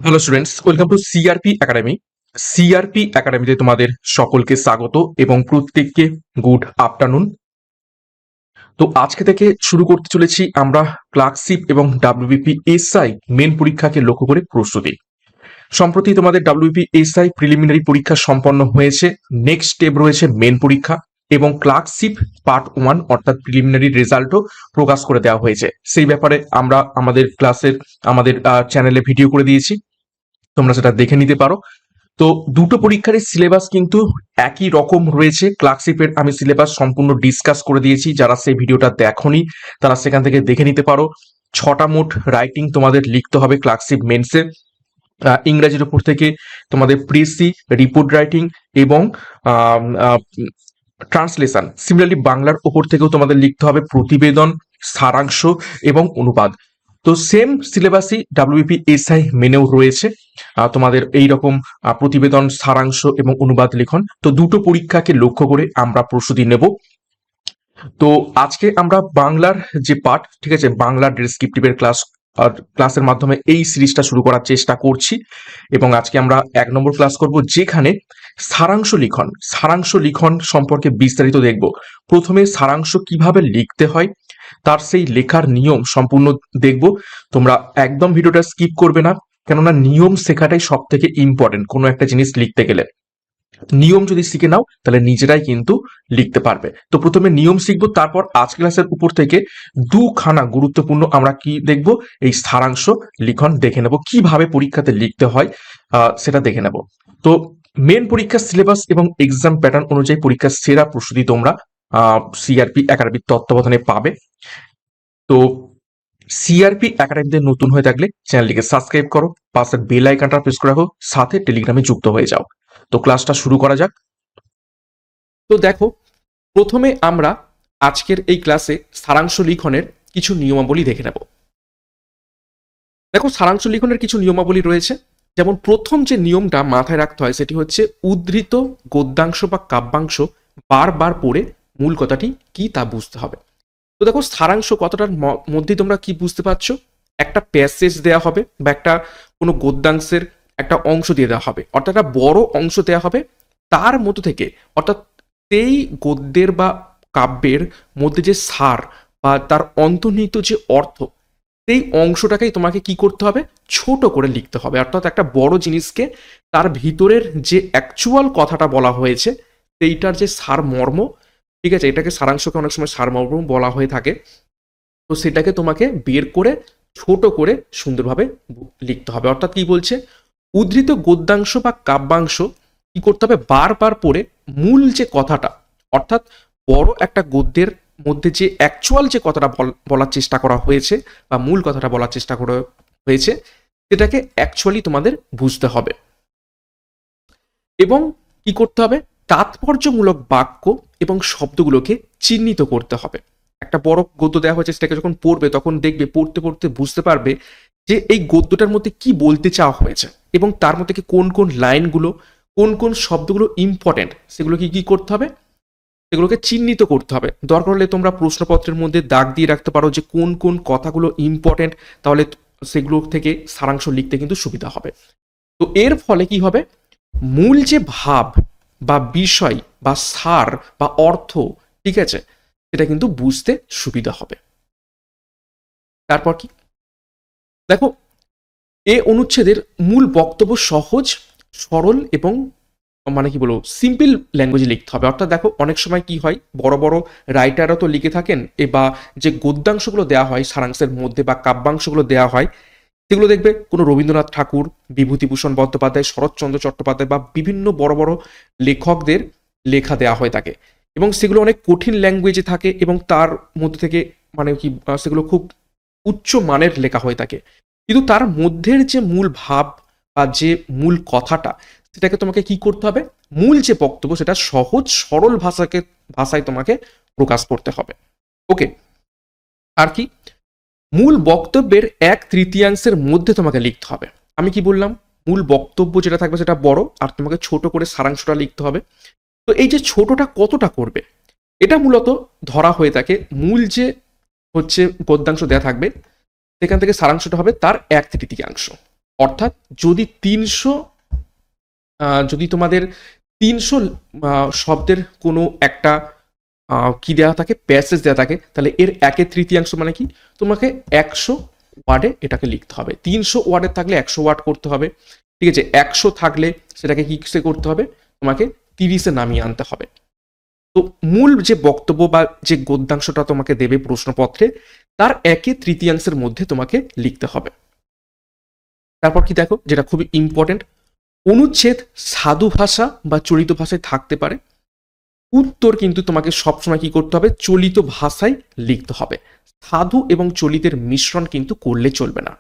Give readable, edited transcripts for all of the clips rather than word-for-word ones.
Hello students, welcome to CRP academy. CRP একাডেমিতে তোমাদের সকলকে স্বাগত এবং প্রত্যেককে গুড আফটারনুন। তো আজকে থেকে শুরু করতে চলেছি আমরা ক্লার্কশিপ এবং ডাব্লিউবিপি এসআই মেন পরীক্ষাকে লক্ষ্য করে প্রস্তুতি। সম্প্রতি তোমাদের ডাব্লিউবিপি এসআই প্রিলিমিনারি পরীক্ষা সম্পন্ন হয়েছে। নেক্সট স্টেপ রয়েছে মেন পরীক্ষা এবং ক্লার্কশিপ পার্ট 1 অর্থাৎ প্রিলিমিনারি রেজাল্টও প্রকাশ করে দেওয়া হয়েছে। সেই ব্যাপারে আমরা আমাদের ক্লাসের আমাদের চ্যানেলে ভিডিও করে দিয়েছি, তোমরা সেটা দেখে নিতে পারো। তো দুটো পরীক্ষারই সিলেবাস কিন্তু একই রকম রয়েছে। ক্লার্কশিপের আমি সিলেবাস সম্পূর্ণ ডিসকাস করে দিয়েছি, যারা সেই ভিডিওটা দেখোনি তারা সেখান থেকে দেখে নিতে পারো। 6টা মোট রাইটিং তোমাদের লিখতে হবে ক্লার্কশিপ মেন্সে। ইংরাজির উপর থেকে তোমাদের প্রেসি, রিপোর্ট রাইটিং এবং ট্রান্সলেশন। সিমিলারলি বাংলার ওপর থেকেও তোমাদের লিখতে হবে প্রতিবেদন, সারাংশ এবং অনুবাদ। তো সেম সিলেবাসই ডাব্লিউবিপি এসআই মেনেও রয়েছে তোমাদের এই রকম প্রতিবেদন, সারাংশ এবং অনুবাদ লিখন। তো দুটো পরীক্ষাকে লক্ষ্য করে আমরা প্রস্তুতি নেব। তো আজকে আমরা বাংলার যে পার্ট, ঠিক আছে, বাংলার ডেসক্রিপটিভের ক্লাসের মাধ্যমে এই সিরিজটা শুরু করার চেষ্টা করছি এবং আজকে আমরা 1 নম্বর ক্লাস করব, যেখানে সারাংশ লিখন সম্পর্কে বিস্তারিত দেখব। প্রথমে সারাংশ কিভাবে লিখতে হয় তার সেই লেখার নিয়ম সম্পূর্ণ দেখব। তোমরা একদম ভিডিওটা স্কিপ করবে না, কেননা নিয়ম শেখাটাই সব থেকে ইম্পর্টেন্ট কোনো একটা জিনিস লিখতে গেলে। নিয়ম যদি শিখে নাও তাহলে নিজেরাই কিন্তু লিখতে পারবে। তো প্রথমে নিয়ম শিখবো, তারপর আজ ক্লাসের উপর থেকে দুখানা গুরুত্বপূর্ণ আমরা কি দেখব, এই সারাংশ লিখন দেখে নেব, কিভাবে পরীক্ষাতে লিখতে হয় সেটা দেখে নেব। তো মেন পরীক্ষার সিলেবাস এবং এক্সাম প্যাটার্ন অনুযায়ী পরীক্ষার সেরা প্রস্তুতি তোমরা সিআরপি একাডেমির তত্ত্বাবধানে পাবে। তো সিআরপি একাডেমিতে নতুন হয়ে থাকলে চ্যানেলটিকে সাবস্ক্রাইব করো, পাশের বেল আইকনটা প্রেস করে রাখো, সাথে টেলিগ্রামে যুক্ত হয়ে যাও। তো ক্লাসটা শুরু করা যাক। তো দেখো, প্রথমে আমরা আজকের এই ক্লাসে সারাংশ লিখনের কিছু নিয়মাবলী দেখে নেব। দেখো, সারাংশ লিখনের কিছু নিয়মাবলী রয়েছে। যেমন প্রথম যে নিয়মটা মাথায় রাখতে হয় সেটি হচ্ছে উদ্ধৃত গদ্যাংশ বা কাব্যাংশ বারবার পড়ে মূল কথাটি কি তা বুঝতে হবে। তো দেখো, সারাংশ কথাটার মধ্যে তোমরা কি বুঝতে পারছো, একটা প্যাসেজ দেওয়া হবে বা একটা কোনো গদ্যাংশের একটা অংশ দিয়ে দেওয়া হবে, অর্থাৎ একটা বড় অংশ দেওয়া হবে, তার মধ্যে থেকে অর্থাৎ সেই গদ্যের বা কাব্যের মধ্যে যে সার বা তার অন্তর্নিহিত যে অর্থ, সেই অংশটাকেই তোমাকে কি করতে হবে, ছোট করে লিখতে হবে। অর্থাৎ একটা বড় জিনিসকে তার ভিতরের যে অ্যাকচুয়াল কথাটা বলা হয়েছে সেইটার যে সারমর্ম, ঠিক আছে, এটাকে সারাংশকে অনেক সময় সারমর্ম বলা হয়ে থাকে। তো সেটাকে তোমাকে বের করে ছোট করে সুন্দরভাবে লিখতে হবে। অর্থাৎ কি বলছে, উদ্ধৃত গদ্যাংশ বা কাব্যাংশ কি করতে হবে, বারবার পড়ে মূল যে কথাটা, অর্থাৎ বড় একটা গদ্যের মধ্যে যে অ্যাকচুয়াল যে কথাটা বলার চেষ্টা করা হয়েছে বা মূল কথাটা বলার চেষ্টা করা হয়েছে সেটাকে অ্যাকচুয়ালি তোমাদের বুঝতে হবে। এবং কি করতে হবে, তাৎপর্যমূলক বাক্য এবং শব্দগুলোকে চিহ্নিত করতে হবে। একটা বড় গদ্য দেওয়া হয়েছে, সেটাকে যখন পড়বে তখন দেখবে, পড়তে পড়তে বুঝতে পারবে যে এই গদ্যটার মধ্যে কি বলতে চাওয়া হয়েছে এবং তার মধ্যে কি কোন কোন লাইনগুলো, কোন কোন শব্দগুলো ইম্পর্টেন্ট, সেগুলোকে কি করতে হবে, সেগুলোকে চিহ্নিত করতে হবে। দরকার হলে তোমরা প্রশ্নপত্রের মধ্যে দাগ দিয়ে রাখতে পারো যে কোন কোন কথাগুলো ইম্পর্টেন্ট, তাহলে সেগুলো থেকে সারাংশ লিখতে কিন্তু সুবিধা হবে। তো এর ফলে কি হবে, মূল যে ভাব বা বিষয় বা সার বা অর্থ, ঠিক আছে, সেটা কিন্তু বুঝতে সুবিধা হবে। তারপর কি, দেখো, এ অনুচ্ছেদের মূল বক্তব্য সহজ, সরল এবং মানে কি বলবো, সিম্পল ল্যাঙ্গুয়েজে লিখতে হবে। অর্থাৎ দেখো, অনেক সময় কি হয়, বড় বড় রাইটাররা তো লিখে থাকেন, বা যে গদ্যাংশগুলো দেওয়া হয় সারাংশের মধ্যে বা কাব্যাংশগুলো দেওয়া হয়, সেগুলো দেখবে কোনো রবীন্দ্রনাথ ঠাকুর, বিভূতিভূষণ বন্দ্যোপাধ্যায়, শরৎচন্দ্র চট্টোপাধ্যায় বা বিভিন্ন বড় বড় লেখকদের লেখা দেওয়া হয়ে থাকে এবং সেগুলো অনেক কঠিন ল্যাঙ্গুয়েজে থাকে এবং তার মধ্যে থেকে মানে কি সেগুলো খুব উচ্চ মানের লেখা হয়ে থাকে। কিন্তু তার মধ্যের যে মূল ভাব বা যে মূল কথাটা, সেটাকে তোমাকে কি করতে হবে, মূল যে বক্তব্য সেটা সহজ সরল ভাষায় তোমাকে প্রকাশ করতে হবে। ওকে, আর কি, মূল বক্তব্যের 1/3 মধ্যে তোমাকে লিখতে হবে। আমি কি বললাম, মূল বক্তব্য যেটা থাকবে সেটা বড়, আর তোমাকে ছোট করে সারাংশটা লিখতে হবে। তো এই যে ছোটটা কতটা করবে, এটা মূলত ধরা হয়ে থাকে মূল যে হচ্ছে গদ্যাংশ দেয়া থাকবে, সেখান থেকে সারাংশটা হবে তার 1/3। অর্থাৎ যদি তোমাদের 300 শব্দের কোনো একটা কি দেওয়া থাকে, প্যাসেজ দেওয়া থাকে, তাহলে এর 1/3 মানে কি, তোমাকে 100 ওয়ার্ডে এটাকে লিখতে হবে। 300 ওয়ার্ডের থাকলে 100 ওয়ার্ড করতে হবে, ঠিক আছে। 100 থাকলে সেটাকে কি করতে হবে, তোমাকে 30-এ নামিয়ে আনতে হবে। তো মূল যে বক্তব্য বা যে গদ্যাংশটা তোমাকে দেবে প্রশ্নপত্রে, তার 1/3 মধ্যে তোমাকে লিখতে হবে। তারপর কি দেখো, যেটা খুবই ইম্পর্টেন্ট, অনুচ্ছেদ সাধু ভাষা বা চলিত ভাষায় থাকতে পারে। উত্তর কিন্তু তোমাকে সবসময় কি করতে হবে, চলিত ভাষায় লিখতে হবে। সাধু এবং চলিতের মিশ্রণ কিন্তু করলে চলবে না।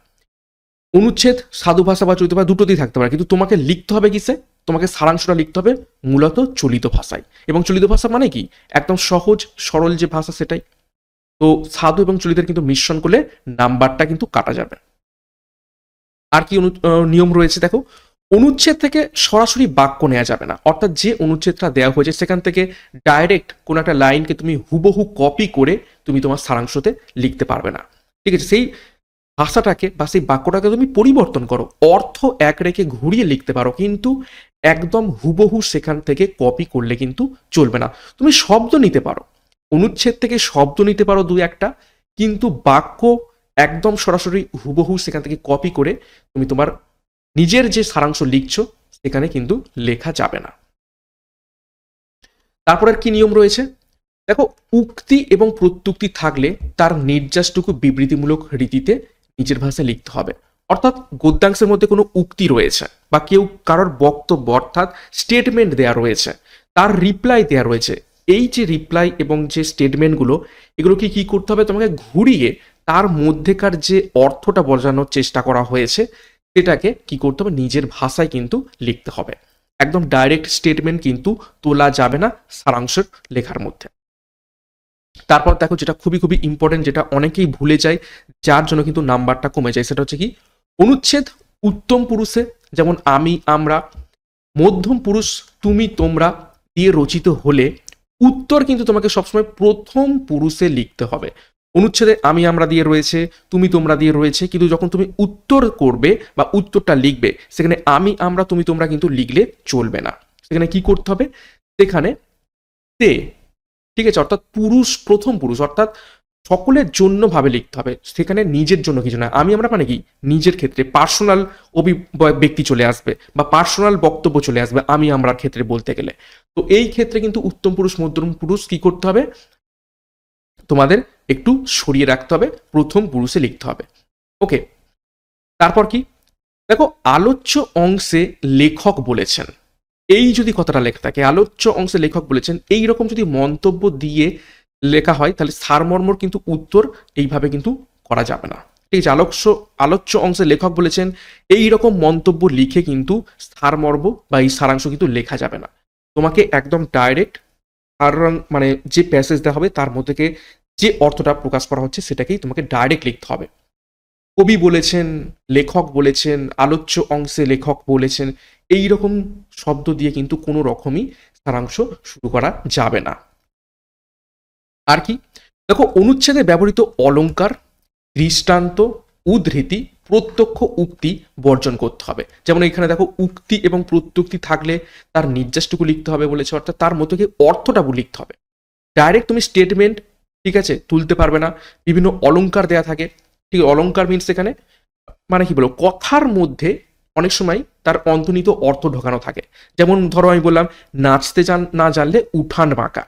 অনুচ্ছেদ সাধু ভাষা বা চলিত ভাষা দুটোতেই থাকতে পারে, কিন্তু তোমাকে লিখতে হবে কিসে, তোমাকে সারাংশটা লিখতে হবে মূলত চলিত ভাষায়। এবং চলিত ভাষা মানে কি, একদম সহজ সরল যে ভাষা সেটাই। তো সাধু এবং চলিতের কিন্তু মিশ্রণ করলে নাম্বারটা কিন্তু কাটা যাবে। আর কি নিয়ম রয়েছে দেখো, অনুচ্ছেদ থেকে সরাসরি বাক্য নেওয়া যাবে না। অর্থাৎ যে অনুচ্ছেদটা দেওয়া হয়েছে সেখান থেকে ডাইরেক্ট কোনো একটা লাইনকে তুমি হুবহু কপি করে তুমি তোমার সারাংশতে লিখতে পারবে না, ঠিক আছে। সেই ভাষাটাকে বা সেই বাক্যটাকে তুমি পরিবর্তন করো, অর্থ এক রেখে ঘুরিয়ে লিখতে পারো, কিন্তু একদম হুবহু সেখান থেকে কপি করলে কিন্তু চলবে না। তুমি শব্দ নিতে পারো, অনুচ্ছেদ থেকে শব্দ নিতে পারো দু একটা, কিন্তু বাক্য একদম সরাসরি হুবহু সেখান থেকে কপি করে তুমি তোমার নিজের যে সারাংশ লিখছো সেখানে কিন্তু লেখা যাবে না। তারপর আর কি নিয়ম রয়েছে দেখো, উক্তি এবং প্রত্যুক্তি থাকলে তার নির্যাসটুকু বিবৃতিমূলক রীতিতে নিজের ভাষায় লিখতে হবে। অর্থাৎ গদ্যাংশের মধ্যে কোনো উক্তি রয়েছে বা কেউ কারোর বক্তব্য অর্থাৎ স্টেটমেন্ট দেয়া রয়েছে, তার রিপ্লাই দেয়া রয়েছে, এই যে রিপ্লাই এবং যে স্টেটমেন্টগুলো, এগুলোকে কি করতে হবে, তোমাকে ঘুরিয়ে তার মধ্যেকার যে অর্থটা বোঝানোর চেষ্টা করা হয়েছে সেটাকে কি করতে হবে, নিজের ভাষায় কিন্তু লিখতে হবে। একদম ডাইরেক্ট স্টেটমেন্ট কিন্তু তোলা যাবে না সারাংশের লেখার মধ্যে। তারপর দেখো, যেটা খুবই খুবই ইম্পর্টেন্ট, যেটা অনেকেই ভুলে যায়, যার জন্য কিন্তু নাম্বারটা কমে যায়, সেটা হচ্ছে কি, অনুচ্ছেদ উত্তম পুরুষে, যেমন আমি আমরা, মধ্যম পুরুষ তুমি তোমরা দিয়ে রচিত হলে উত্তর কিন্তু তোমাকে সবসময় প্রথম পুরুষে লিখতে হবে। অনুচ্ছেদে আমি আমরা দিয়ে রয়েছে, তুমি তোমরা দিয়ে রয়েছে, কিন্তু যখন তুমি উত্তর করবে বা উত্তরটা লিখবে, সেখানে আমি আমরা তুমি তোমরা কিন্তু লিখলে চলবে না। সেখানে কি করতে হবে, সেখানে তে, ঠিক আছে, অর্থাৎ পুরুষ প্রথম পুরুষ, অর্থাৎ সকলের জন্য ভাবে লিখতে হবে, সেখানে নিজের জন্য কিছু না। আমি আমরা মানে কি, নিজের ক্ষেত্রে পার্সোনাল ব্যক্তি চলে আসবে বা পার্সোনাল বক্তব্য চলে আসবে আমি আমরার ক্ষেত্রে বলতে গেলে। তো এই ক্ষেত্রে কিন্তু উত্তম পুরুষ মধ্যম পুরুষ কি করতে হবে, তোমাদের একটু সরিয়ে রাখতে হবে, প্রথম পুরুষে লিখতে হবে। ওকে, তারপর কি দেখো, আলোচ্য অংশে লেখক বলেছেন, এই যদি কথাটা লেখা থাকে আলোচ্য অংশে লেখক বলেছেন, এই রকম যদি মন্তব্য দিয়ে লেখা হয়, তাহলে সারমর্মর কিন্তু উত্তর এইভাবে কিন্তু করা যাবে না, ঠিক আছে। আলোচ্য অংশে লেখক বলেছেন এই রকম মন্তব্য লিখে কিন্তু সারমর্ম বা এই সারাংশ কিন্তু লেখা যাবে না। তোমাকে একদম ডাইরেক্ট আর মানে যে প্যাসেজ দেওয়া হবে তার মধ্যে থেকে যে অর্থটা প্রকাশ করা হচ্ছে সেটাকেই তোমাকে ডাইরেক্ট লিখতে হবে। কবি বলেছেন, লেখক বলেছেন, আলোচ্য অংশে লেখক বলেছেন, এই রকম শব্দ দিয়ে কিন্তু কোনো রকমই সারাংশ শুরু করা যাবে না। আর কি দেখো, অনুচ্ছেদে ব্যবহৃত অলংকার, দৃষ্টান্ত, উদ্ধৃতি, প্রত্যক্ষ উক্তি বর্জন করতে হবে। যেমন এখানে দেখো, উক্তি এবং প্রত্যুক্তি থাকলে তার নির্যাসটুকু লিখতে হবে বলেছে, অর্থাৎ তার মধ্যে কি অর্থটা লিখতে হবে। ডাইরেক্ট তুমি স্টেটমেন্ট, ঠিক আছে, তুলতে পারবে না। বিভিন্ন অলংকার দেয়া থাকে, ঠিক আছে, অলংকার মিনস এখানে মানে কি বলবো, কথার মধ্যে অনেক সময় তার অন্তর্নিহিত অর্থ ঢোকানো থাকে। যেমন ধরো আমি বললাম, নাচতে না জানলে উঠান বাঁকা।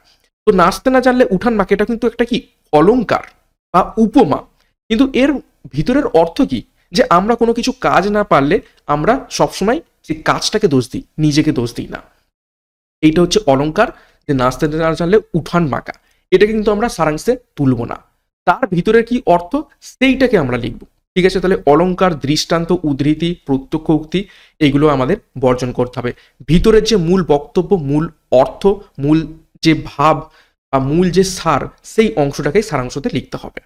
তো নাচতে না জানলে উঠান বাঁকা, এটা কিন্তু একটা কি অলংকার বা উপমা, কিন্তু এর ভিতরের অর্থ কি, যে আমরা কোনো কিছু কাজ না পারলে আমরা সবসময় সেই কাজটাকে দোষ দিই, নিজেকে দোষ দিই না। এইটা হচ্ছে অলংকার, যে নাচতে না জানলে উঠান বাঁকা, এটা কিন্তু আমরা সারাংশে তুলবো না, তার ভিতরের কি অর্থ সেইটাকে আমরা লিখবো, ঠিক আছে। তাহলে অলংকার, দৃষ্টান্ত, উদ্ধৃতি, প্রত্যক্ষ উক্তি এগুলো আমাদের বর্জন করতে হবে। ভিতরের যে মূল বক্তব্য, মূল অর্থ, মূল যে ভাব বা মূল যে সার, সেই অংশটাকে সারাংশতে লিখতে হবে।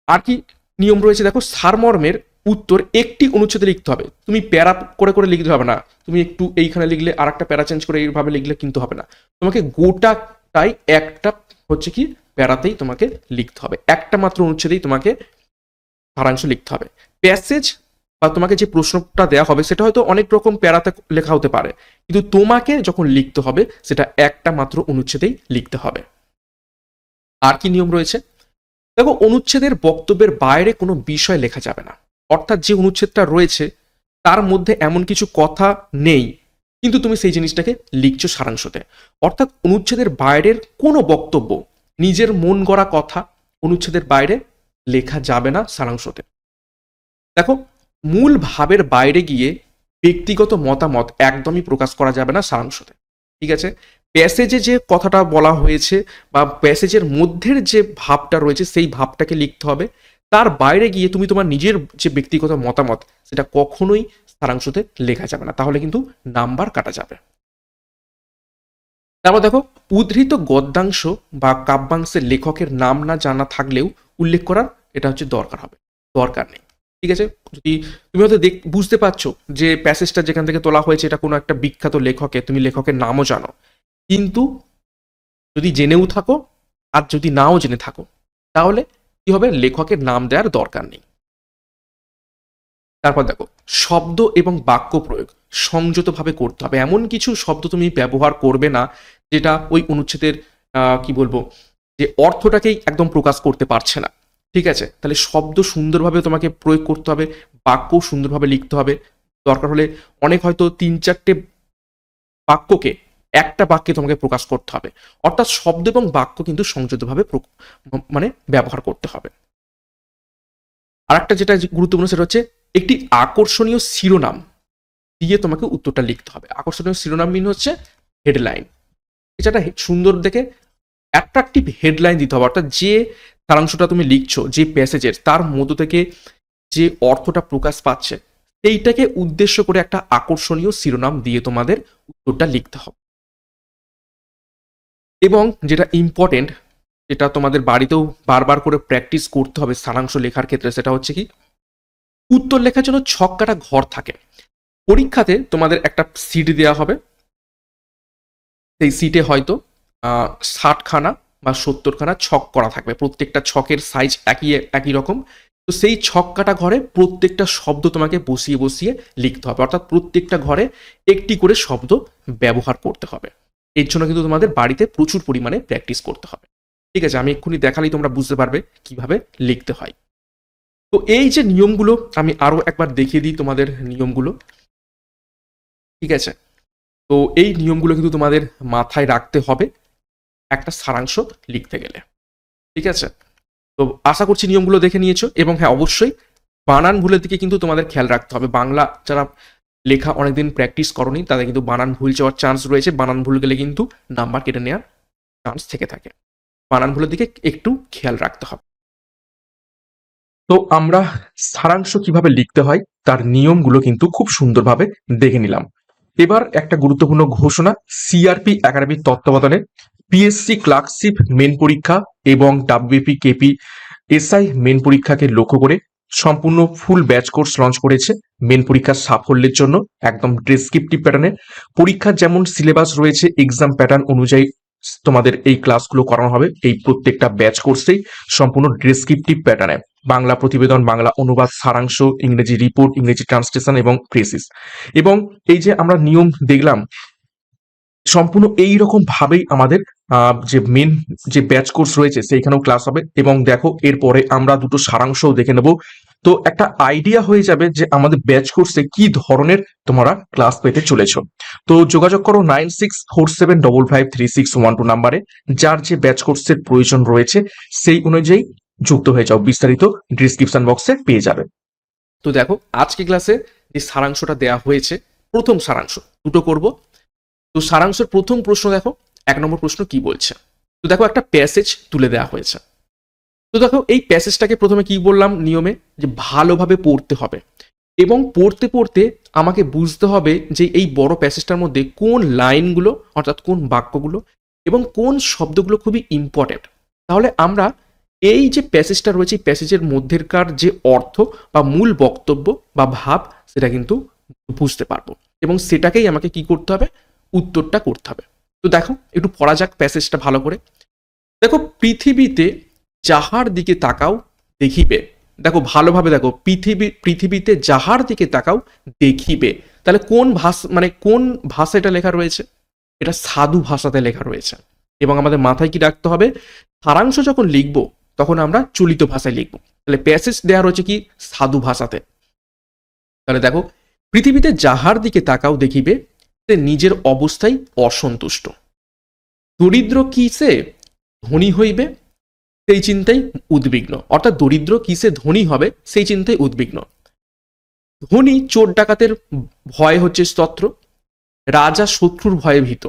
আর কি নিয়ম রয়েছে দেখো, সারমর্মের উত্তর একটি অনুচ্ছেদে লিখতে হবে। তুমি প্যারা করে করে লিখতে হবে না, তুমি একটু এইখানে লিখলে আর একটা প্যারা চেঞ্জ করে এইভাবে লিখলে কিন্তু হবে না। তোমাকে গোটাটাই একটা হচ্ছে কি প্যারাতেই তোমাকে লিখতে হবে, একটা মাত্র অনুচ্ছেদেই তোমাকে সারাংশ লিখতে হবে। প্যাসেজ বা তোমাকে যে প্রশ্নটা দেওয়া হবে সেটা হয়তো অনেক রকম প্যারাতে লেখা হতে পারে, কিন্তু তোমাকে যখন লিখতে হবে সেটা একটা মাত্র অনুচ্ছেদেই লিখতে হবে। আর কি নিয়ম রয়েছে দেখো, অনুচ্ছেদের বক্তব্যের বাইরে কোনো বিষয় লেখা যাবে না। অর্থাৎ যে অনুচ্ছেদটা রয়েছে তার মধ্যে এমন কিছু কথা নেই, কিন্তু তুমি সেই জিনিসটাকে লিখছো সারাংশতে। অর্থাৎ অনুচ্ছেদের বাইরের কোনো বক্তব্য, নিজের মন গড়া কথা অনুচ্ছেদের বাইরে লেখা যাবে না সারাংশতে। দেখো, মূল ভাবের বাইরে গিয়ে ব্যক্তিগত মতামত একদমই প্রকাশ করা যাবে না সারাংশতে। ঠিক আছে, প্যাসেজে যে কথাটা বলা হয়েছে বা প্যাসেজের মধ্যের যে ভাবটা রয়েছে সেই ভাবটাকে লিখতে হবে। তার বাইরে গিয়ে তুমি তোমার নিজের যে ব্যক্তিগত মতামত সেটা কখনোই সারাংশতে লেখা যাবে না, তাহলে কিন্তু নাম্বার কাটা যাবে। তারপর দেখো, উদ্ধৃত গদ্যাংশ বা কাব্যাংশের লেখকের নাম না জানা থাকলেও উল্লেখ করার এটা হচ্ছে দরকার নেই। ঠিক আছে, যদি তুমি হয়তো বুঝতে পারছো যে প্যাসেজটা যেখান থেকে তোলা হয়েছে এটা কোনো একটা বিখ্যাত লেখকের, তুমি লেখকের নামও জানো, কিন্তু যদি জেনেও থাকো আর যদি নাও জেনে থাকো তাহলে কি হবে, লেখকের নাম দেওয়ার দরকার নেই। তারপর দেখো, শব্দ এবং বাক্য প্রয়োগ সংযতভাবে করতে হবে। এমন কিছু শব্দ তুমি ব্যবহার করবে না যেটা ওই অনুচ্ছেদের কি বলবো, যে অর্থটাকেই একদম প্রকাশ করতে পারছে না। ঠিক আছে, তাহলে শব্দ সুন্দরভাবে তোমাকে প্রয়োগ করতে হবে, বাক্য সুন্দরভাবে লিখতে হবে। দরকার হলে অনেক হয়তো 3-4টে বাক্যকে একটা বাক্যে তোমাকে প্রকাশ করতে হবে। অর্থাৎ শব্দ এবং বাক্য কিন্তু সংযতভাবে মানে ব্যবহার করতে হবে। আর একটা যেটা গুরুত্বপূর্ণ সেটা হচ্ছে একটি আকর্ষণীয় শিরোনাম দিয়ে তোমাকে উত্তরটা লিখতে হবে। আকর্ষণীয় শিরোনাম মিন হচ্ছে হেডলাইন। এছাড়া সুন্দর দেখে অ্যাট্রাকটিভ হেডলাইন দিতে হবে। অর্থাৎ যে সারাংশটা তুমি লিখছো, যে প্যাসেজের তার মধ্য থেকে যে অর্থটা প্রকাশ পাচ্ছে সেইটাকে উদ্দেশ্য করে একটা আকর্ষণীয় শিরোনাম দিয়ে তোমাদের উত্তরটা লিখতে হবে। এবং যেটা ইম্পর্টেন্ট, যেটা তোমাদের বাড়িতেও বারবার করে প্র্যাকটিস করতে হবে সারাংশ লেখার ক্ষেত্রে, সেটা হচ্ছে কি, উত্তর লেখার জন্য ছক কাটা ঘর থাকে। পরীক্ষাতে তোমাদের একটা সিট দেওয়া হবে, সেই সিটে হয়তো 60খানা বা 70খানা ছক করা থাকবে। প্রত্যেকটা ছকের সাইজ একই রকম। তো সেই ছক কাটা ঘরে প্রত্যেকটা শব্দ তোমাকে বসিয়ে বসিয়ে লিখতে হবে। অর্থাৎ প্রত্যেকটা ঘরে একটি করে শব্দ ব্যবহার করতে হবে। এর জন্য কিন্তু তোমাদের বাড়িতে প্রচুর পরিমাণে প্র্যাকটিস করতে হবে। ঠিক আছে, আমি এক্ষুনি দেখালেই তোমরা বুঝতে পারবে কিভাবে লিখতে হয়। তো এই যে নিয়মগুলো, আমি আরো একবার দেখিয়ে দিই তোমাদের নিয়মগুলো। ঠিক আছে, তো এই নিয়মগুলো কিন্তু তোমাদের মাথায় রাখতে হবে একটা সারাংশ লিখতে গেলে। ঠিক আছে, তো আশা করছি নিয়মগুলো দেখে নিয়েছো। এবং হ্যাঁ, অবশ্যই বানান ভুলের দিকে কিন্তু তোমাদের খেয়াল রাখতে হবে। বাংলা যারা লেখা অনেকদিন প্র্যাকটিস করনি তাদের কিন্তু বানান ভুল যাওয়ার চান্স রয়েছে। বানান ভুল গেলে কিন্তু নাম্বার কেটে নেওয়ার চান্স থেকে থাকে। বানান ভুলের দিকে একটু খেয়াল রাখতে হবে। তো আমরা সারাংশ কিভাবে লিখতে হয় তার নিয়মগুলো কিন্তু খুব সুন্দরভাবে দেখে নিলাম। এবার একটা গুরুত্বপূর্ণ ঘোষণা, সিআরপি একাডেমির তত্ত্বাবধানে পিএসসি ক্লার্কশিপ মেন পরীক্ষা এবং ডাব্লিউবিপি কেপি এসআই মেন পরীক্ষাকে লক্ষ্য করে সম্পূর্ণ ফুল ব্যাচ কোর্স লঞ্চ করেছে। মেন পরীক্ষার সাফল্যের জন্য একদম ডেসক্রিপটিভ প্যাটার্নে পরীক্ষার যেমন সিলেবাস রয়েছে এক্সাম প্যাটার্ন অনুযায়ী তোমাদের এই ক্লাসগুলো করানো হবে। এই প্রত্যেকটা ব্যাচ কোর্সেই সম্পূর্ণ ডেসক্রিপটিভ প্যাটার্নে বাংলা প্রতিবেদন, বাংলা অনুবাদ, সারাংশ, ইংরেজি রিপোর্ট, ইংরেজি ট্রান্সলেশন এবং প্রেসিস। এবং এই যে আমরা নিয়ম দেখলাম সম্পূর্ণ এই রকম ভাবেই আমাদের যে মেন যে ব্যাচ কোর্স রয়েছে সেইখানেও ক্লাস হবে। এবং দেখো এরপরে আমরা দুটো সারাংশও দেখে নেব, তো একটা আইডিয়া হয়ে যাবে যে আমাদের ব্যাচ কোর্সে কি ধরনের তোমরা ক্লাস পেতে চলেছো। তো যোগাযোগ করো 9647553612 নাম্বারে, যার যে ব্যাচ কোর্সের প্রয়োজন রয়েছে সেই অনুযায়ী যুক্ত হয়ে যাও। বিস্তারিত ডিসক্রিপশন বক্সে পেয়ে যাবে। তো দেখো আজকে ক্লাসে যে সারাংশটা দেওয়া হয়েছে, প্রথম সারাংশ দুটো করব। তো সারাংশের প্রথম প্রশ্ন দেখো, 1 নম্বর প্রশ্ন কি বলছে। তো দেখো একটা প্যাসেজ তুলে দেওয়া হয়েছে। তো দেখো এই প্যাসেজটাকে প্রথমে কি বললাম নিয়মে, যে ভালোভাবে পড়তে হবে এবং পড়তে পড়তে আমাকে বুঝতে হবে যে এই বড় প্যাসেজটার মধ্যে কোন লাইনগুলো অর্থাৎ কোন বাক্যগুলো এবং কোন শব্দগুলো খুবই ইম্পর্টেন্ট। তাহলে আমরা এই যে প্যাসেজটা রয়েছে এই প্যাসেজের মধ্যেকার যে অর্থ বা মূল বক্তব্য বা ভাব সেটা কিন্তু বুঝতে পারবো এবং সেটাকেই আমাকে কি করতে হবে, উত্তরটা করতে হবে। তো দেখো একটু পড়া যাক প্যাসেজটা ভালো করে। দেখো, পৃথিবীতে যাহার দিকে তাকাও দেখিবে দেখো ভালোভাবে দেখো, পৃথিবীতে যাহার দিকে তাকাও দেখিবে। তাহলে কোন ভাষা, মানে কোন ভাষা এটা লেখা রয়েছে? এটা সাধু ভাষাতে লেখা রয়েছে। এবং আমাদের মাথায় কি রাখতে হবে, সারাংশ যখন লিখবো তখন আমরা চলিত ভাষায় লিখবো। তাহলে প্যাসেজ দেওয়া রয়েছে কি সাধু ভাষাতে। তাহলে দেখো, পৃথিবীতে যাহার দিকে তাকাও দেখিবে সে নিজের অবস্থায় অসন্তুষ্ট। দরিদ্র কিসে ধনী হইবে সেই চিন্তায় উদ্বিগ্ন। অর্থাৎ দরিদ্র কিসে ধনী হবে সেই চিন্তায় উদ্বিগ্ন। ধনী চোর ডাকাতের ভয় হচ্ছে স্তত্র, রাজা শত্রুর ভয়ে ভীত।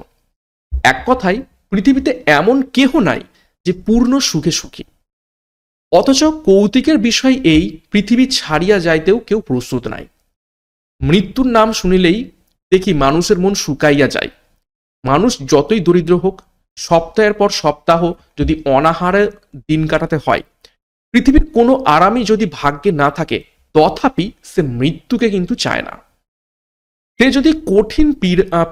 এক কথায় পৃথিবীতে এমন কেহ নাই যে পূর্ণ সুখে সুখী। অথচ কৌতুকের বিষয় এই, পৃথিবী ছাড়িয়া যাইতেও কেউ প্রস্তুত নাই। মৃত্যুর নাম শুনিলেই দেখি মানুষের মন শুকাইয়া যায়। মানুষ যতই দরিদ্র হোক, সপ্তাহের পর সপ্তাহ যদি অনাহারে দিন কাটাতে হয়, পৃথিবীর কোনো আরামই যদি ভাগ্যে না থাকে, তথাপি সে মৃত্যুকে কিন্তু চায় না। সে যদি কঠিন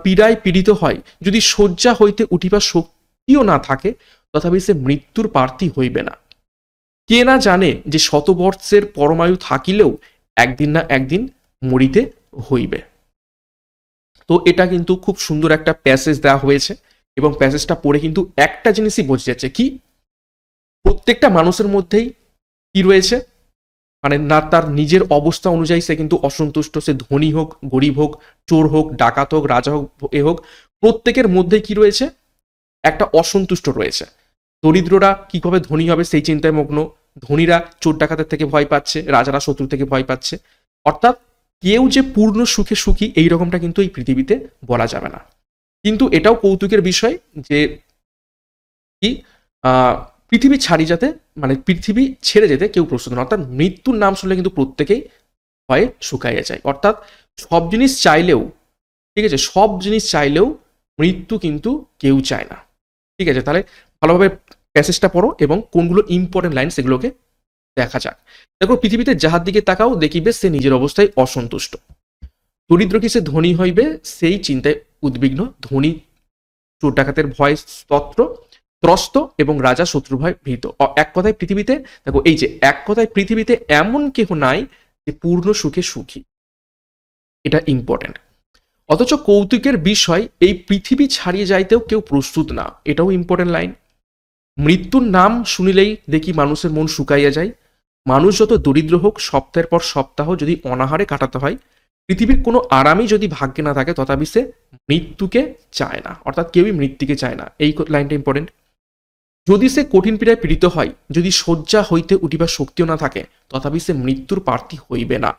পীড়ায় পীড়িত হয়, যদি শয্যা হইতে উঠিবার শক্তিও না থাকে, তথাপি সে মৃত্যুর প্রার্থী হইবে না। কে না জানে যে শতবর্ষের পরমায়ু থাকিলেও একদিন না একদিন মরিতে হইবে। তো এটা কিন্তু খুব সুন্দর একটা প্যাসেজ দেওয়া হয়েছে, এবং প্যাসেজটা পড়ে কিন্তু একটা জিনিসই বোঝা যাচ্ছে কি, প্রত্যেকটা মানুষের মধ্যেই কি রয়েছে, মানে না তার নিজের অবস্থা অনুযায়ী সে কিন্তু অসন্তুষ্ট। সে ধনী হোক, গরিব হোক, চোর হোক, ডাকাত হোক, রাজা হোক, এ হোক, প্রত্যেকের মধ্যে কি রয়েছে, একটা অসন্তুষ্ট রয়েছে। দরিদ্ররা কিভাবে ধনী হবে সেই চিন্তায় মগ্ন, ধনীরা চোর ডাকাতের থেকে ভয় পাচ্ছে, রাজারা শত্রু থেকে ভয় পাচ্ছে। অর্থাৎ কেউ যে পূর্ণ সুখে সুখী এই রকমটা কিন্তু এই পৃথিবীতে বলা যাবে না। কিন্তু এটাও কৌতুকের বিষয় যে কি, পৃথিবী ছাড়ি যাতে, মানে পৃথিবী ছেড়ে যেতে কেউ প্রস্তুত নয়। অর্থাৎ মৃত্যুর নাম শুনলে কিন্তু প্রত্যেকেই ভয়ে শুকাইয়া যায়। অর্থাৎ সব জিনিস চাইলেও, ঠিক আছে, সব জিনিস চাইলেও মৃত্যু কিন্তু কেউ চায় না। ঠিক আছে, তাহলে ভালোভাবে প্যাসেজটা পড়ো এবং কোনগুলো ইম্পর্টেন্ট লাইন সেগুলোকে দেখা যাক। দেখো, পৃথিবীতে যাহার দিকে তাকাও দেখিবে সে নিজের অবস্থায় অসন্তুষ্ট। দরিদ্র কি সে ধনী হইবে সেই চিন্তায় উদ্বিগ্ন। ধনী চোর ডাকাতের ভয় ত্রস্ত এবং রাজা শত্রু ভয় ভীত। এক কথায় পৃথিবীতে, দেখো এই যে এক কথায় পৃথিবীতে এমন কেহ নাই যে পূর্ণ সুখে সুখী, এটা ইম্পর্টেন্ট। অথচ কৌতুকের বিষয় এই, পৃথিবী ছাড়িয়ে যাইতেও কেউ প্রস্তুত না, এটাও ইম্পর্টেন্ট লাইন। মৃত্যুর নাম শুনিলেই দেখি মানুষের মন শুকাইয়া যায়। মানুষ যত দরিদ্র হোক, সপ্তাহের পর সপ্তাহ যদি অনাহারে কাটাতে হয়, পৃথিবীর কোনো আরামই যদি ভাগ্যে না থাকে, তথাপি সে মৃত্যুকে চায় না। অর্থাৎ কেউই মৃত্যুকে চায় না, এই লাইনটা ইম্পর্টেন্ট। যদি সে কঠিন পীড়ায় পীড়িত হয়, যদি শয্যা হইতে উঠিবার শক্তিও না থাকে, তথাপি সে মৃত্যুর প্রার্থী হইবে না।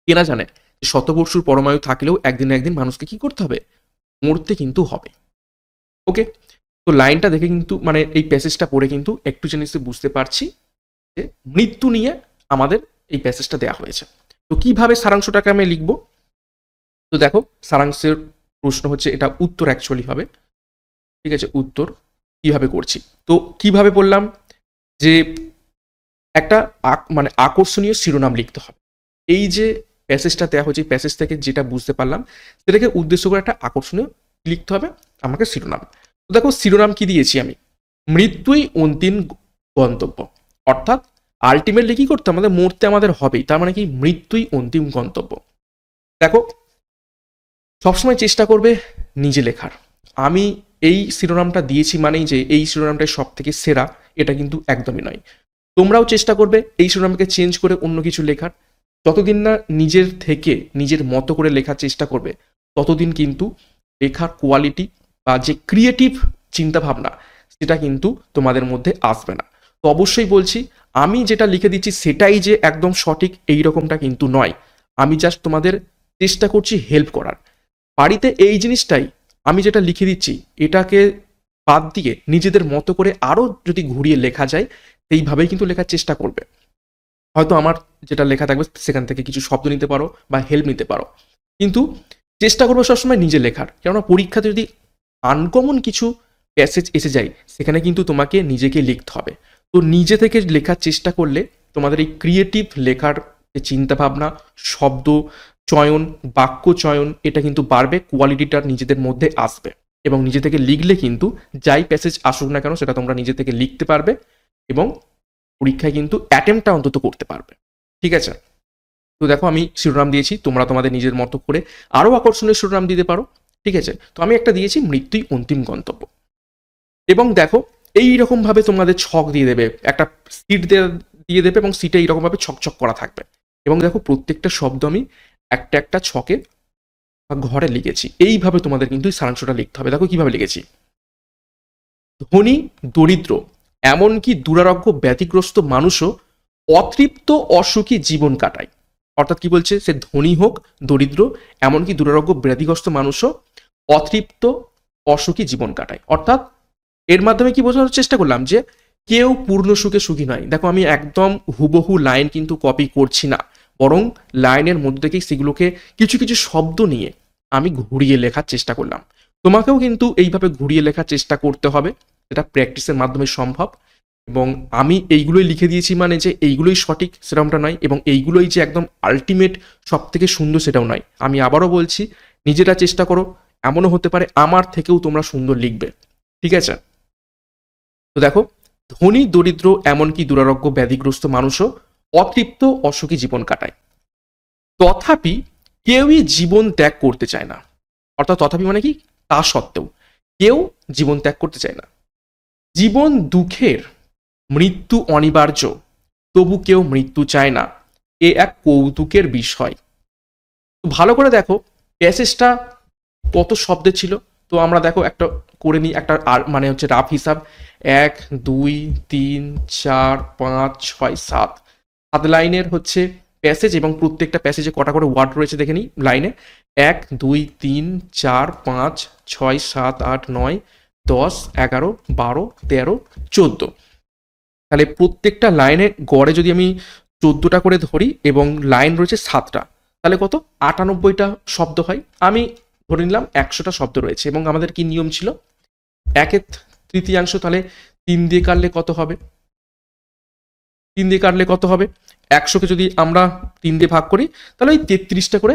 কেনা জানে শতবর্ষুর পরমায়ু থাকলেও একদিন না একদিন মানুষকে কি করতে হবে, মরতে কিন্তু হবে। ওকে, তো লাইনটা দেখে কিন্তু, মানে এই প্যাসেজটা পড়ে কিন্তু একটু জিনিস বুঝতে পারছি যে মৃত্যু নিয়ে আমাদের এই প্যাসেজটা দেওয়া হয়েছে। তো কিভাবে সারাংশটাকে আমি লিখবো, তো দেখো সারাংশের প্রশ্ন হচ্ছে, এটা উত্তর অ্যাকচুয়ালি হবে। ঠিক আছে, উত্তর কিভাবে করছি, তো কিভাবে বললাম যে একটা মানে আকর্ষণীয় শিরোনাম লিখতে হবে। এই যে প্যাসেজটা দেওয়া হয়েছে, প্যাসেজ থেকে যেটা বুঝতে পারলাম সেটাকে উদ্দেশ্য করে একটা আকর্ষণীয় লিখতে হবে আমাকে শিরোনাম। তো দেখো শিরোনাম কি দিয়েছি আমি, মৃত্যুই অন্তিম গন্তব্য। অর্থাৎ আলটিমেটলি কি করতে, আমাদের মরতে আমাদের হবেই, তার মানে কি মৃত্যুই অন্তিম গন্তব্য। দেখো সবসময় চেষ্টা করবে নিজে লেখার। আমি এই শিরোনামটা দিয়েছি মানেই যে এই শিরোনামটাই সব থেকে সেরা, এটা কিন্তু একদমই নয়। তোমরাও চেষ্টা করবে এই শিরোনামকে চেঞ্জ করে অন্য কিছু লেখার। যতদিন না নিজের থেকে নিজের মতো করে লেখার চেষ্টা করবে, ততদিন কিন্তু লেখার কোয়ালিটি বা যে ক্রিয়েটিভ চিন্তাভাবনা সেটা কিন্তু তোমাদের মধ্যে আসবে না। তো অবশ্যই বলছি, আমি যেটা লিখে দিচ্ছি সেটাই যে একদম সঠিক এই রকমটা কিন্তু নয়। আমি জাস্ট তোমাদের চেষ্টা করছি হেল্প করার। বাড়িতে এই জিনিসটাই আমি যেটা লিখে দিচ্ছি, এটাকে বাদ দিয়ে নিজেদের মতো করে আরও যদি ঘুরিয়ে লেখা যায়, সেইভাবেই কিন্তু লেখার চেষ্টা করবে। হয়তো আমার যেটা লেখা থাকবে সেখান থেকে কিছু শব্দ নিতে পারো বা হেল্প নিতে পারো, কিন্তু চেষ্টা করবো সবসময় নিজে লেখার। কেননা পরীক্ষাতে যদি আনকমন কিছু প্যাসেজ এসে যায়, সেখানে কিন্তু তোমাকে নিজেকে লিখতে হবে। তো নিজে থেকে লেখার চেষ্টা করলে তোমাদের এই ক্রিয়েটিভ লেখার যে চিন্তাভাবনা, শব্দ চয়ন, বাক্য চয়ন, এটা কিন্তু বাড়বে, কোয়ালিটিটা নিজেদের মধ্যে আসবে। এবং নিজে থেকে লিখলে কিন্তু যাই প্যাসেজ আসুক না কেন, সেটা তোমরা নিজে থেকে লিখতে পারবে এবং পরীক্ষায় কিন্তু অ্যাটেম্পটা অন্তত করতে পারবে। ঠিক আছে? তো দেখো আমি শিরোনাম দিয়েছি, তোমরা তোমাদের নিজের মতো করে আরও আকর্ষণীয় শিরোনাম দিতে পারো। ঠিক আছে? তো আমি একটা দিয়েছি মৃত্যুই অন্তিম গন্তব্য। এবং দেখো এইরকমভাবে তোমাদের ছক দিয়ে দেবে, একটা সিট দিয়ে দেবে এবং সিটে এইরকমভাবে ছকছক করা থাকবে। এবং দেখো প্রত্যেকটা শব্দ আমি একটা একটা ছকে বা ঘরে লিখেছি। এইভাবে তোমাদের কিন্তু এই সারাংশটা লিখতে হবে। দেখো কিভাবে লিখেছি। ধনী, দরিদ্র, এমনকি দুরারোগ্য ব্যাধিগ্রস্ত মানুষও অতৃপ্ত অসুখী জীবন কাটায়। অর্থাৎ কি বলছে, সে ধনী হোক, দরিদ্র, এমনকি দুরারোগ্য ব্যাধিগ্রস্ত মানুষও অতৃপ্ত অসুখী জীবন কাটায়। অর্থাৎ এর মাধ্যমে কি বোঝানোর চেষ্টা করলাম যে কেউ পূর্ণ সুখে সুখী নয়। দেখো আমি একদম হুবহু লাইন কিন্তু কপি করছি না, বরং লাইনের মধ্যে থেকেই সেগুলোকে কিছু কিছু শব্দ নিয়ে আমি ঘুরিয়ে লেখার চেষ্টা করলাম। তোমাকেও কিন্তু এইভাবে ঘুরিয়ে লেখার চেষ্টা করতে হবে, এটা প্র্যাকটিসের মাধ্যমে সম্ভব। এবং আমি এইগুলোই লিখে দিয়েছি মানে যে এইগুলোই সঠিক সেরকমটা নয়, এবং এইগুলোই যে একদম আলটিমেট সব থেকে সুন্দর সেটাও নয়। আমি আবারও বলছি, নিজেরা চেষ্টা করো, এমনও হতে পারে আমার থেকেও তোমরা সুন্দর লিখবে। ঠিক আছে? তো দেখো, ধনী, দরিদ্র, এমনকি দুরারোগ্য ব্যাধিগ্রস্ত মানুষও অতৃপ্ত অসুখী জীবন কাটায়। তথাপি কেউই জীবন ত্যাগ করতে চায় না। অর্থাৎ তথাপি মানে কি, তা সত্ত্বেও কেউ জীবন ত্যাগ করতে চায় না। জীবন দুঃখের, মৃত্যু অনিবার্য, তবু কেউ মৃত্যু চায় না, এ এক কৌতুকের বিষয়। ভালো করে দেখো প্যাসেজটা কত শব্দে ছিল। তো আমরা দেখো একটা করে নিই, একটা আর মানে হচ্ছে রাফ হিসাব। 1 2 3 4 5 6 7 সাত লাইনের হচ্ছে প্যাসেজ, এবং প্রত্যেকটা প্যাসেজে কটা করে ওয়ার্ড রয়েছে দেখে নিই লাইনে। 1 2 3 4 5 6 7 8 9 10 11 12 13 14। তাহলে প্রত্যেকটা লাইনে গড়ে যদি আমি 14টা করে ধরি এবং লাইন রয়েছে 7টা, তাহলে কত, 98টা শব্দ হয়। আমি ধরে নিলাম 100টা শব্দ রয়েছে, এবং আমাদের কি নিয়ম ছিল, একের তৃতীয়াংশ, তাহলে 3 দিয়ে কাটলে কত হবে, 3 দিয়ে কাটলে কত হবে, 100কে যদি আমরা 3 দিয়ে ভাগ করি তাহলে ওই 33টা করে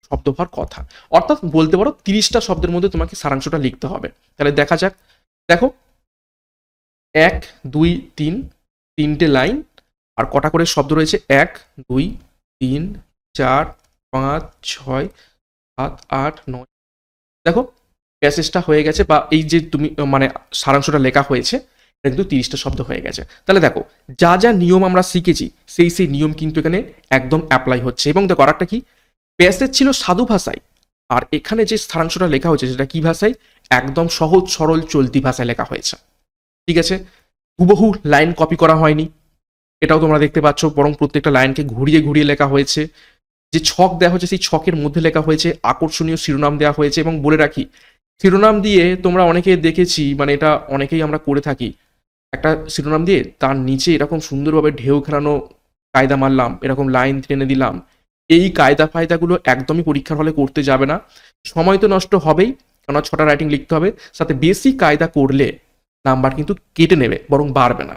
শব্দ হওয়ার কথা। অর্থাৎ বলতে পারো 30টা শব্দের মধ্যে তোমাকে সারাংশটা লিখতে হবে। তাহলে দেখা যাক। দেখো 1 2 3, 3টে লাইন, আর কটা করে শব্দ রয়েছে, 1 2 3 4 5 6 7 8 9। দেখো প্যাসেজটা হয়ে গেছে, বা এই যে তুমি মানে সারাংশটা লেখা হয়েছে, এটা কিন্তু 30টা শব্দ হয়ে গেছে। তাহলে দেখো যা যা নিয়ম আমরা শিখেছি সেই সেই নিয়ম কিন্তু এখানে একদম অ্যাপ্লাই হচ্ছে। এবং দেখো আরেকটা কি, প্যাসেজ ছিল সাধু ভাষায়, আর এখানে যে সারাংশটা লেখা হয়েছে সেটা কি ভাষায়, একদম সহজ সরল চলতি ভাষায় লেখা হয়েছে। ঠিক আছে? হুবহু লাইন কপি করা হয়নি, এটাও তোমরা দেখতে পাচ্ছ, বরং প্রত্যেকটা লাইনকে ঘুরিয়ে ঘুরিয়ে লেখা হয়েছে। যে ছক দেওয়া হয়েছে সেই ছকের মধ্যে লেখা হয়েছে, আকর্ষণীয় শিরোনাম দেওয়া হয়েছে। এবং বলে রাখি, শিরোনাম দিয়ে তোমরা অনেকে দেখেছি, মানে এটা অনেকেই আমরা করে থাকি, একটা শিরোনাম দিয়ে তার নিচে এরকম সুন্দরভাবে ঢেউ খেলানো কায়দা মারলাম, এরকম লাইন টেনে দিলাম। এই কায়দা ফায়দাগুলো একদমই পরীক্ষার হলে করতে যাবে না। সময় তো নষ্ট হবেই, কেননা 6টা রাইটিং লিখতে হবে, সাথে বেশি কায়দা করলে নাম্বার কিন্তু কেটে নেবে, বরং বাড়বে না।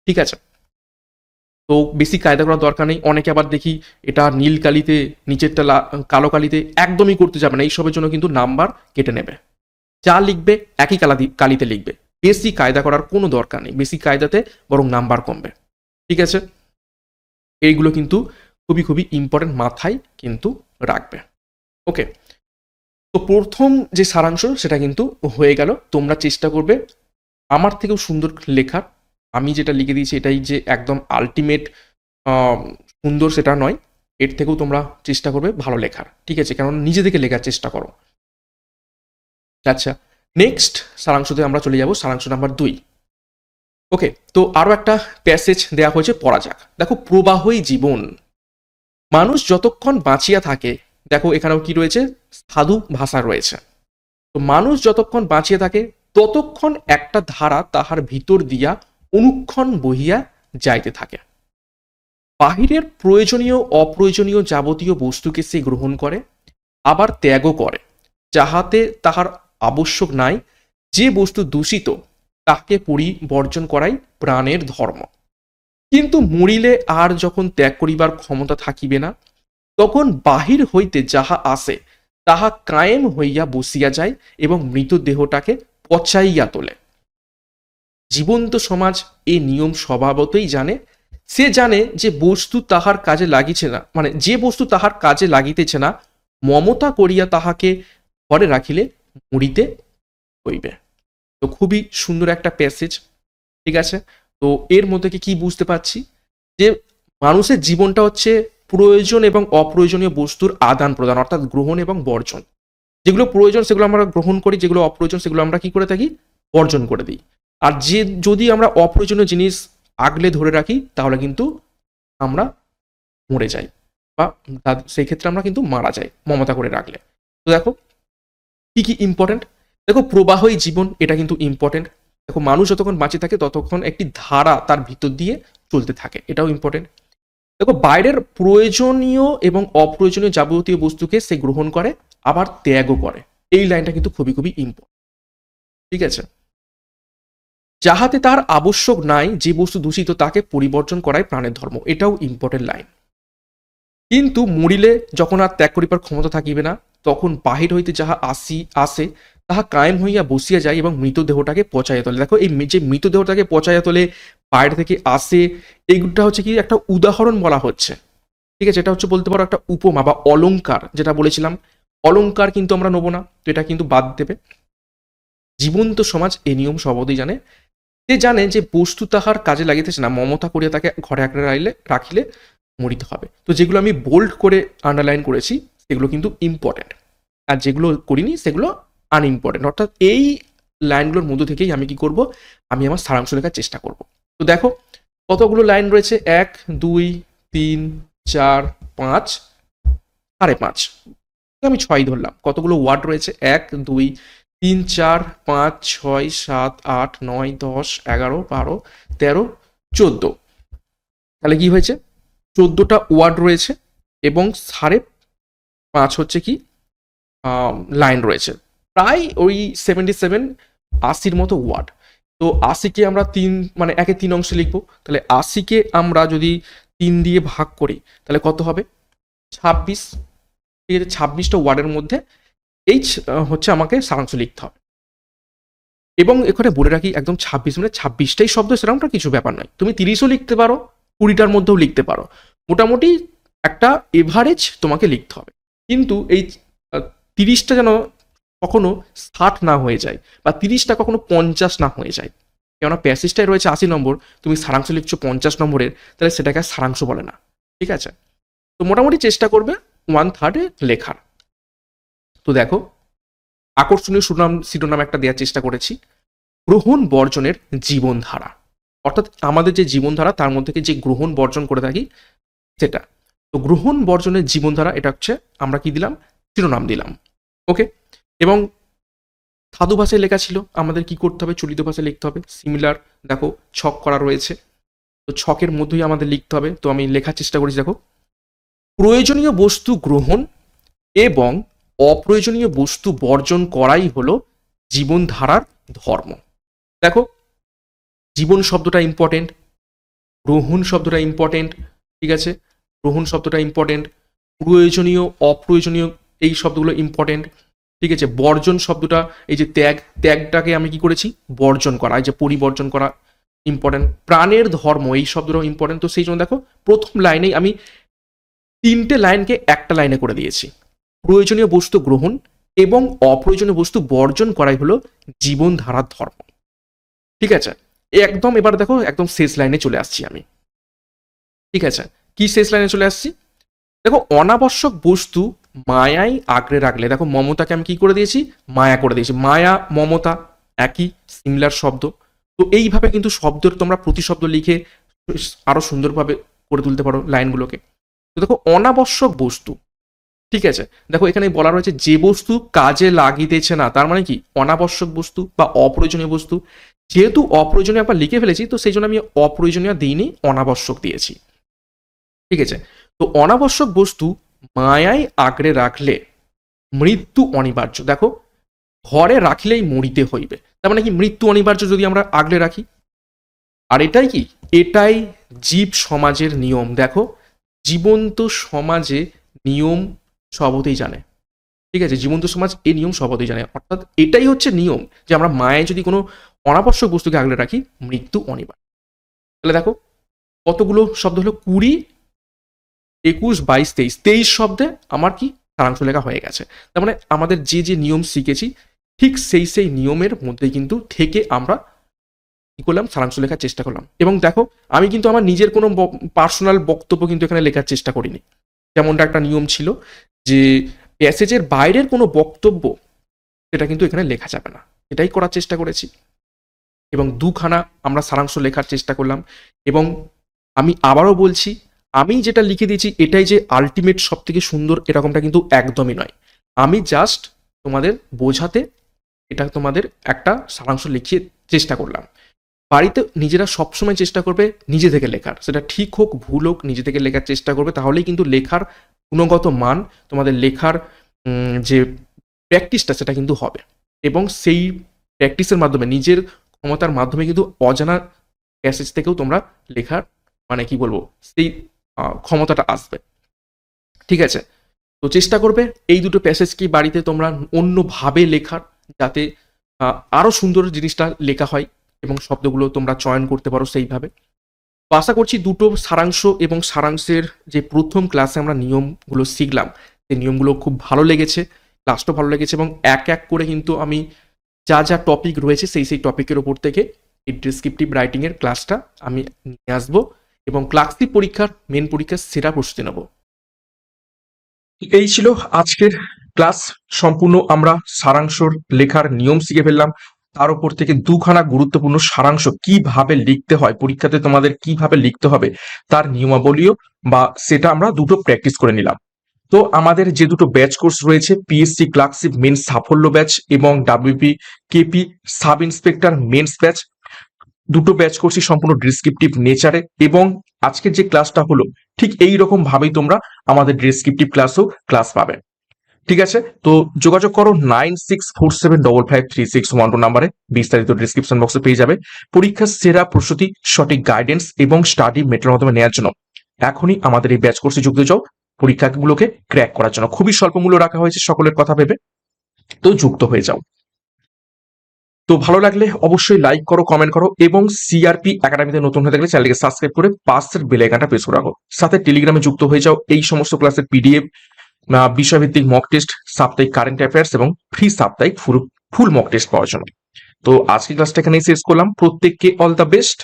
ঠিক আছে? তো বেশি কায়দা করার দরকার নেই। অনেকে আবার দেখি এটা নীল কালিতে, নিচেরটা কালো কালিতে, একদমই করতে যাবে না। এইসবের জন্য কিন্তু নাম্বার কেটে নেবে। যা লিখবে একই কালিতে লিখবে, বেশি কায়দা করার কোনো দরকার নেই। বেশি কায়দাতে বরং নাম্বার কমবে। ঠিক আছে? এইগুলো কিন্তু খুবই খুবই ইম্পর্টেন্ট, মাথায় কিন্তু রাখবে। ওকে, তো প্রথম যে সারাংশ সেটা কিন্তু হয়ে গেল। তোমরা চেষ্টা করবে আমার থেকেও সুন্দর লেখার। আমি যেটা লিখে দিয়েছি এটাই যে একদম আল্টিমেট সুন্দর সেটা নয়, এর থেকেও তোমরা চেষ্টা করবে ভালো লেখার। ঠিক আছে? কারণ নিজে থেকে লেখার চেষ্টা করো। আচ্ছা, নেক্সট সারাংশতে আমরা চলে যাব, সারাংশ নাম্বার 2। ওকে, তো আরও একটা প্যাসেজ দেওয়া হয়েছে, পড়া যাক। দেখো, প্রবাহই জীবন, মানুষ যতক্ষণ বাঁচিয়া থাকে, দেখো এখানেও কি রয়েছে, সাধু ভাষা রয়েছে। তো মানুষ যতক্ষণ বাঁচিয়া থাকে ততক্ষণ একটা ধারা তাহার ভিতর দিয়া অনুক্ষণ বহিয়া যাইতে থাকে। বাহিরের প্রয়োজনীয় অপ্রয়োজনীয় যাবতীয় বস্তুকে সে গ্রহণ করে, আবার ত্যাগও করে, যাহাতে তাহার আবশ্যক নাই। যে বস্তু দূষিত তাকে পরিবর্জন করাই প্রাণের ধর্ম। কিন্তু মরিলে আর যখন ত্যাগ করিবার ক্ষমতা থাকিবে না, তখন বাহির হইতে যাহা আসে তাহা কায়েম হইয়া বসিয়া যায় এবং মৃতদেহটাকে পচাইয়া তোলে। জীবন্ত সমাজ এ নিয়ম স্বভাবতই জানে, সে জানে যে বস্তু তাহার কাজে লাগিছে না, মানে যে বস্তু তাহার কাজে লাগিতেছে না, মমতা করিয়া তাহাকে ঘরে রাখিলে মরিতে হইবে। তো খুবই সুন্দর একটা প্যাসেজ, ঠিক আছে। তো এর মধ্যে কি বুঝতে পারছি, যে মানুষের জীবনটা হচ্ছে প্রয়োজন এবং অপ্রয়োজনীয় বস্তুর আদান প্রদান, অর্থাৎ গ্রহণ এবং বর্জন। যেগুলো প্রয়োজন সেগুলো আমরা গ্রহণ করি, যেগুলো অপ্রয়োজন সেগুলো আমরা কি করে থাকি, বর্জন করে দিই। আর যদি আমরা অপ্রয়োজনীয় জিনিস আগলে ধরে রাখি তাহলে কিন্তু আমরা মরে যাই, বা সেই ক্ষেত্রে আমরা কিন্তু মারা যাই মমতা করে রাখলে। তো দেখো কি কি ইম্পর্টেন্ট, দেখো প্রবাহই জীবন, এটা কিন্তু ইম্পর্টেন্ট। দেখো মানুষ যতক্ষণ বাঁচে থাকে ততক্ষণ একটি ধারা তার ভিতর দিয়ে চলতে থাকে, এটাও ইম্পর্টেন্ট। দেখো বাইরের প্রয়োজনীয় এবং অপ্রয়োজনীয় যাবতীয় বস্তুকে সে গ্রহণ করে, আবার ত্যাগও করে। এই লাইনটা কিন্তু খুবই খুবই ইম্পর্টেন্ট, ঠিক আছে। যাহাতে তার আবশ্যক নাই, যে বস্তু দূষিত তাকে পরিবর্তন করাই প্রাণের ধর্ম, এটাও ইম্পর্টেন্ট লাইন। কিন্তু মরিলে যখন আর ত্যাগ করিবার ক্ষমতা থাকিবে না, তখন বাহির হইতে যাহা আসে তাহা কায়েম হইয়া বসিয়া যায় এবং মৃতদেহটাকে পচাইয়া তোলে। দেখো এই যে মৃতদেহটাকে পচাইয়া তোলে, বাইরে থেকে আসে, এইটা হচ্ছে কি একটা উদাহরণ বলা হচ্ছে, ঠিক আছে। এটা হচ্ছে বলতে পারো একটা উপমা বা অলংকার, যেটা বলেছিলাম অলংকার কিন্তু আমরা নেবো না, তো এটা কিন্তু বাদ দেবে। জীবন্ত সমাজ এই নিয়ম সর্বদাই জানে, সে জানে যে বস্তু তাহার কাজে লাগিতেছে না, মমতা করিয়া তাকে ঘরে রাখিলে মরিতে হবে। তো যেগুলো আমি বোল্ড করে আন্ডারলাইন করেছি সেগুলো কিন্তু ইম্পর্টেন্ট, আর যেগুলো করিনি সেগুলো আনইম্পর্টেন্ট। অর্থাৎ এই লাইনগুলোর মধ্য থেকেই আমি কি করব, আমি আমার সারাংশ লেখার চেষ্টা করব। তো দেখো কতগুলো লাইন রয়েছে, 1 2 3 4 5 5.5, আমি 6 ধরলাম। কতগুলো ওয়ার্ড রয়েছে, 1 2 3 4 5 6 7 8 9 10 11 12 13 14, তাহলে কি হয়েছে, 14টা ওয়ার্ড রয়েছে এবং 5.5 হচ্ছে কি লাইন রয়েছে, প্রায় ওই 80 মতো ওয়ার্ড। তো 80কে আমরা মানে 3 অংশে লিখবো, তাহলে 80কে আমরা যদি 3 দিয়ে ভাগ করি তাহলে কত হবে, 26, ঠিক আছে। 26টা ওয়ার্ডের মধ্যে হচ্ছে আমাকে সারাংশ লিখতে হবে। এবং এখানে বলে রাখি একদম 26 মানে 26টাই শব্দ সেরকমটা কিছু ব্যাপার নয়, তুমি 30ও লিখতে পারো, 20টার মধ্যেও লিখতে পারো, মোটামুটি একটা এভারেজ তোমাকে লিখতে হবে। কিন্তু এই 30টা যেন কখনো 60 না হয়ে যায়, বা 30টা কখনো 50 না হয়ে যায়। কেননা প্যাসেজটাই রয়েছে 80 নম্বর, তুমি সারাংশ লিখছো 50 নম্বরের, তাহলে সেটাকে সারাংশ বলে না, ঠিক আছে। তো মোটামুটি চেষ্টা করবে 1/3 লেখার। তো দেখো আকর্ষণীয় শিরোনাম একটা দেওয়ার চেষ্টা করেছি, গ্রহণ বর্জনের জীবনধারা। অর্থাৎ আমাদের যে জীবনধারা তার মধ্যে যে গ্রহণ বর্জন করে থাকি সেটা। তো গ্রহণ বর্জনের জীবনধারা, এটা হচ্ছে আমরা কি দিলাম, শিরোনাম দিলাম, ওকে। এবং সাধু ভাষায় লেখা ছিল, আমাদের কি করতে হবে, চলিত ভাষায় লিখতে হবে। সিমিলার দেখো ছক করা রয়েছে, তো ছকের মধ্যেই আমাদের লিখতে হবে। তো আমি লেখার চেষ্টা করেছি, দেখো প্রয়োজনীয় বস্তু গ্রহণ এবং অপ্রয়োজনীয় বস্তু বর্জন করাই হলো জীবনধারার ধর্ম। দেখো জীবন শব্দটা ইম্পর্টেন্ট, গ্রহণ শব্দটা ইম্পর্টেন্ট, ঠিক আছে। গ্রহণ শব্দটা ইম্পর্টেন্ট, প্রয়োজনীয় অপ্রয়োজনীয় এই শব্দগুলো ইম্পর্টেন্ট, ঠিক আছে। বর্জন শব্দটা, এই যে ত্যাগটাকে আমি কি করেছি, বর্জন করা, এই যে পরিবর্জন করা ইম্পর্টেন্ট। প্রাণের ধর্ম এই শব্দটাও ইম্পর্টেন্ট। তো সেই জন্য দেখো প্রথম লাইনেই আমি 3টে লাইনকে একটা লাইনে করে দিয়েছি, প্রয়োজনীয় বস্তু গ্রহণ এবং অপ্রয়োজনীয় বস্তু বর্জন করাই হলো জীবনধারার ধর্ম, ঠিক আছে। একদম এবার দেখো একদম শেষ লাইনে চলে আসছি আমি, ঠিক আছে। কি শেষ লাইনে চলে আসছি, দেখো অনাবশ্যক বস্তু মায়াই আঁকড়ে রাখলে, দেখো মমতাকে আমি কি করে দিয়েছি, মায়া করে দিয়েছি। মায়া মমতা একই, সিমিলার শব্দ। তো এইভাবে কিন্তু শব্দের তোমরা প্রতিশব্দ লিখে আরো সুন্দরভাবে করে তুলতে পারো লাইনগুলোকে। তো দেখো অনাবশ্যক বস্তু, ঠিক আছে। দেখো এখানে বলা রয়েছে যে বস্তু কাজে লাগিতেছে না, তার মানে কি অনাবশ্যক বস্তু বা অপ্রয়োজনীয় বস্তু। যেহেতু অপ্রয়োজনীয় একবার লিখে ফেলেছি, তো সেই জন্য আমি অপ্রয়োজনীয় দিইনি, অনাবশ্যক দিয়েছি, ঠিক আছে। তো অনাবশ্যক বস্তু মায়ায় আঁকড়ে রাখলে মৃত্যু অনিবার্য। দেখো ঘরে রাখিলেই মরিতে হইবে, তার মানে কি মৃত্যু অনিবার্য যদি আমরা আগলে রাখি। আর এটাই কি, এটাই জীব সমাজের নিয়ম। দেখো জীবন্ত সমাজে নিয়ম সবতেই জানে, ঠিক আছে। জীবন্ত সমাজ এই নিয়ম সবতেই জানে, অর্থাৎ এটাই হচ্ছে নিয়ম যে আমরা মায়ে যদি কোনো অনাবশ্যক বস্তুকে আগলে রাখি মৃত্যু অনিবার্য। তাহলে দেখো কতগুলো শব্দ হলো? 20, 21, 22, 23, 23 শব্দে আমার কি সারাংশ লেখা হয়ে গেছে। তার মানে আমাদের যে যে নিয়ম শিখেছি ঠিক সেই নিয়মের মধ্যে কিন্তু থেকে আমরা কি করলাম? সারাংশ লেখার চেষ্টা করলাম। এবং দেখো, আমি কিন্তু আমার নিজের কোনো পার্সোনাল বক্তব্য কিন্তু এখানে লেখার চেষ্টা করিনি। যেমনটা একটা নিয়ম ছিল যে প্যাসেজের বাইরের কোনো বক্তব্য সেটা কিন্তু এখানে লেখা যাবে না, এটাই করার চেষ্টা করেছি। এবং দুখানা আমরা সারাংশ লেখার চেষ্টা করলাম। এবং আমি আবারও বলছি, আমি যেটা লিখে দিয়েছি এটাই যে আলটিমেট সব থেকে সুন্দর এরকমটা কিন্তু একদমই নয়। আমি জাস্ট তোমাদের বোঝাতে এটা তোমাদের একটা সারাংশ লিখিয়ে চেষ্টা করলাম। বাড়িতে নিজেরা সবসময় চেষ্টা করবে নিজে থেকে লেখার, সেটা ঠিক হোক ভুল হোক নিজে থেকে লেখার চেষ্টা করবে, তাহলেই কিন্তু লেখার গুণগত মান, তোমাদের লেখার যে প্র্যাকটিসটা সেটা কিন্তু হবে। এবং সেই প্র্যাকটিসের মাধ্যমে নিজের ক্ষমতার মাধ্যমে কিন্তু অজানা প্যাসেজ থেকেও তোমরা লেখার মানে কি বলবো সেই ক্ষমতাটা আসবে। ঠিক আছে, তো চেষ্টা করবে এই দুটো প্যাসেজকে বাড়িতে তোমরা অন্যভাবে লেখার, যাতে আরও সুন্দর জিনিসটা লেখা হয় এবং শব্দগুলো তোমরা চয়ন করতে পারো সেইভাবে। তো আশা করছি দুটো সারাংশ এবং সারাংশের যে প্রথম ক্লাসে আমরা নিয়মগুলো শিখলাম সেই নিয়মগুলো খুব ভালো লেগেছে, ক্লাসটাও ভালো লেগেছে। এবং এক এক করে কিন্তু আমি যা যা টপিক রয়েছে সেই টপিকের ওপর থেকে এই ডেসক্রিপটিভ রাইটিংয়ের ক্লাসটা আমি নিয়ে আসবো এবং ক্লাসিক পরীক্ষার মেন পরীক্ষার সেরা প্রস্তুতি নেব। এই ছিল আজকের ক্লাস। সম্পূর্ণ আমরা সারাংশর লেখার নিয়ম শিখে ফেললাম, তার উপর থেকে দুখানা গুরুত্বপূর্ণ সারাংশ কিভাবে লিখতে হয়, পরীক্ষাতে তোমাদের কিভাবে লিখতে হবে তার নিয়মাবলীও বা সেটা আমরা দুটো প্র্যাকটিস করে নিলাম। তো আমাদের যে দুটো ব্যাচ কোর্স রয়েছে, পিএসসি ক্লার্কশিপ মেন সাফল্য ব্যাচ এবং WP KP sub inspector mains batch, দুটো ব্যাচ কোর্সই সম্পূর্ণ ডেসক্রিপটিভ নেচারে। এবং আজকের যে ক্লাসটা হলো ঠিক এই রকম ভাবেই তোমরা আমাদের ডেসক্রিপটিভ ক্লাস পাবে। ঠিক আছে, তো যোগাযোগ করো 9647553612 নাম্বারে, বিস্তারিত ডিসক্রিপশন বক্সে পেয়ে যাবে। পরীক্ষার সেরা প্রস্তুতি, সঠিক গাইডেন্স এবং স্টাডি মেটেরিয়াল মাধ্যমে নেওয়ার জন্য এখনই আমাদের এই ব্যাচ কোর্সে যুক্ত যাও, পরীক্ষাগুলোকে ক্র্যাক করার জন্য। খুবই স্বল্প মূল্য রাখা হয়েছে সকলের কথা ভেবে, তো যুক্ত হয়ে যাও। তো ভালো লাগলে অবশ্যই লাইক করো, কমেন্ট করো এবং সিআরপি একাডেমিতে নতুন হয়ে থাকলে চ্যানেলকে সাবস্ক্রাইব করে পাশের বেল আইকনটা প্রেস করে রাখো। সাথে টেলিগ্রামে যুক্ত হয়ে যাও এই সমস্ত ক্লাসের পিডিএফ, বিষয়ভিত্তিক মক টেস্ট, সাপ্তাহিক কারেন্ট অ্যাফেয়ার্স এবং ফ্রি সাপ্তাহিক ফুল মক টেস্ট পাওয়ার জন্য। তো আজকের ক্লাসটা এখানেই শেষ করলাম। প্রত্যেককে all the best,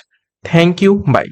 thank you, by.